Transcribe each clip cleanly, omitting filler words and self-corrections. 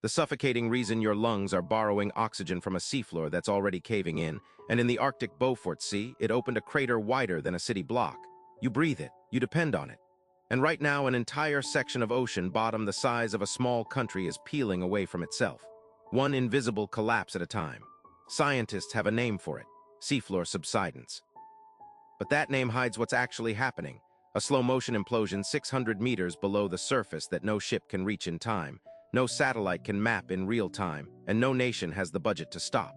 The suffocating reason your lungs are borrowing oxygen from a seafloor that's already caving in, and in the Arctic Beaufort Sea, it opened a crater wider than a city block. You breathe it, you depend on it. And right now, an entire section of ocean bottom the size of a small country is peeling away from itself. One invisible collapse at a time. Scientists have a name for it: seafloor subsidence. But that name hides what's actually happening: a slow-motion implosion 600 meters below the surface that no ship can reach in time, no satellite can map in real time, and no nation has the budget to stop.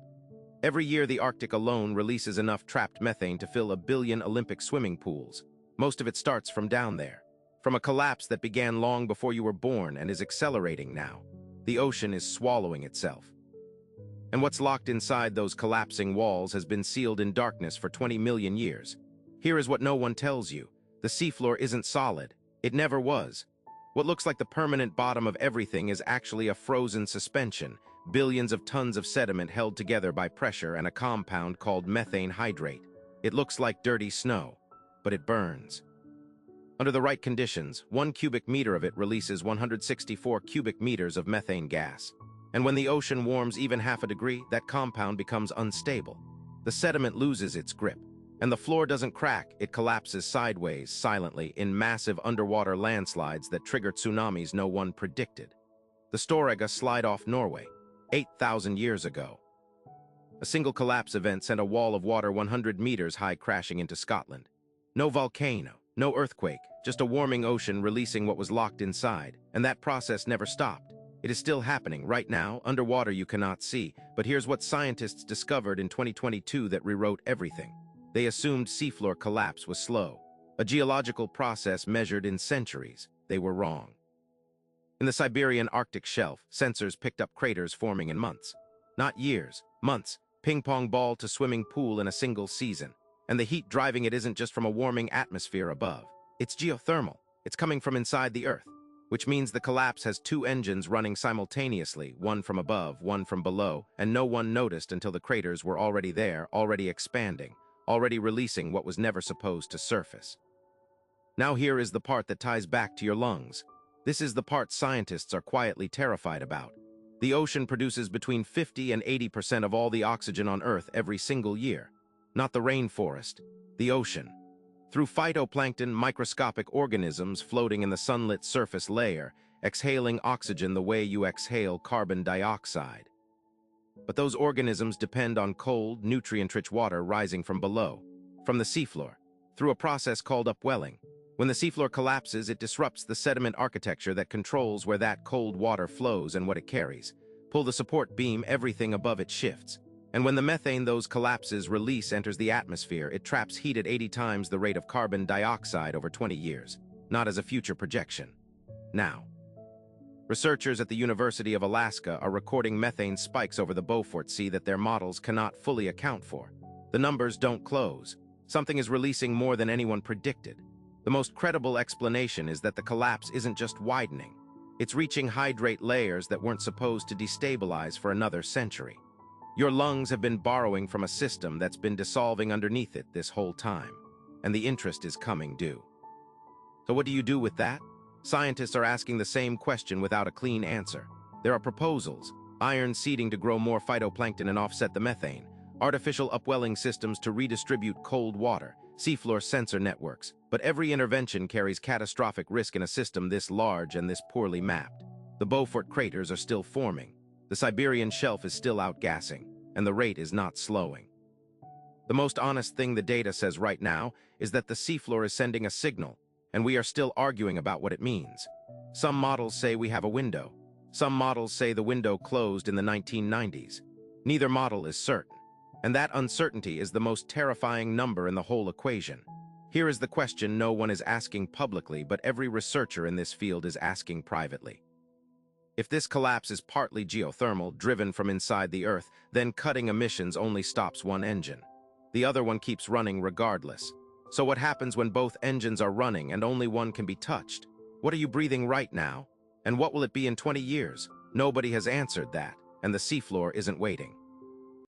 Every year, the Arctic alone releases enough trapped methane to fill 1 billion Olympic swimming pools. Most of it starts from down there, from a collapse that began long before you were born and is accelerating now. The ocean is swallowing itself. And what's locked inside those collapsing walls has been sealed in darkness for 20 million years. Here is what no one tells you: the seafloor isn't solid. It never was. What looks like the permanent bottom of everything is actually a frozen suspension, billions of tons of sediment held together by pressure and a compound called methane hydrate. It looks like dirty snow, but it burns. Under the right conditions, 1 cubic meter of it releases 164 cubic meters of methane gas. And when the ocean warms even half a degree, that compound becomes unstable. The sediment loses its grip, and the floor doesn't crack, it collapses sideways, silently, in massive underwater landslides that trigger tsunamis no one predicted. The Storega slide off Norway, 8,000 years ago. A single collapse event sent a wall of water 100 meters high crashing into Scotland. No volcano, no earthquake, just a warming ocean releasing what was locked inside, and that process never stopped. It is still happening right now, underwater you cannot see, but here's what scientists discovered in 2022 that rewrote everything. They assumed seafloor collapse was slow, a geological process measured in centuries. They were wrong. In the Siberian Arctic shelf, sensors picked up craters forming in months. Not years, months, ping-pong ball to swimming pool in a single season. And the heat driving it isn't just from a warming atmosphere above. It's geothermal. It's coming from inside the Earth, which means the collapse has 2 engines running simultaneously, one from above, one from below, and no one noticed until the craters were already there, already expanding, already releasing what was never supposed to surface. Now here is the part that ties back to your lungs. This is the part scientists are quietly terrified about. The ocean produces between 50 and 80% of all the oxygen on Earth every single year. Not the rainforest, the ocean. Through phytoplankton, microscopic organisms floating in the sunlit surface layer, exhaling oxygen the way you exhale carbon dioxide. But those organisms depend on cold, nutrient-rich water rising from below, from the seafloor, through a process called upwelling. When the seafloor collapses, it disrupts the sediment architecture that controls where that cold water flows and what it carries. Pull the support beam, everything above it shifts. And when the methane those collapses release enters the atmosphere, it traps heat at 80 times the rate of carbon dioxide over 20 years, not as a future projection. Now, researchers at the University of Alaska are recording methane spikes over the Beaufort Sea that their models cannot fully account for. The numbers don't close. Something is releasing more than anyone predicted. The most credible explanation is that the collapse isn't just widening. It's reaching hydrate layers that weren't supposed to destabilize for another century. Your lungs have been borrowing from a system that's been dissolving underneath it this whole time, and the interest is coming due. So what do you do with that? Scientists are asking the same question without a clean answer. There are proposals: iron seeding to grow more phytoplankton and offset the methane, artificial upwelling systems to redistribute cold water, seafloor sensor networks. But every intervention carries catastrophic risk in a system this large and this poorly mapped. The Beaufort craters are still forming. The Siberian shelf is still outgassing, and the rate is not slowing. The most honest thing the data says right now is that the seafloor is sending a signal, and we are still arguing about what it means. Some models say we have a window. Some models say the window closed in the 1990s. Neither model is certain, and that uncertainty is the most terrifying number in the whole equation. Here is the question no one is asking publicly, but every researcher in this field is asking privately. If this collapse is partly geothermal, driven from inside the Earth, then cutting emissions only stops one engine. The other one keeps running regardless. So what happens when both engines are running and only one can be touched? What are you breathing right now? And what will it be in 20 years? Nobody has answered that, and the seafloor isn't waiting.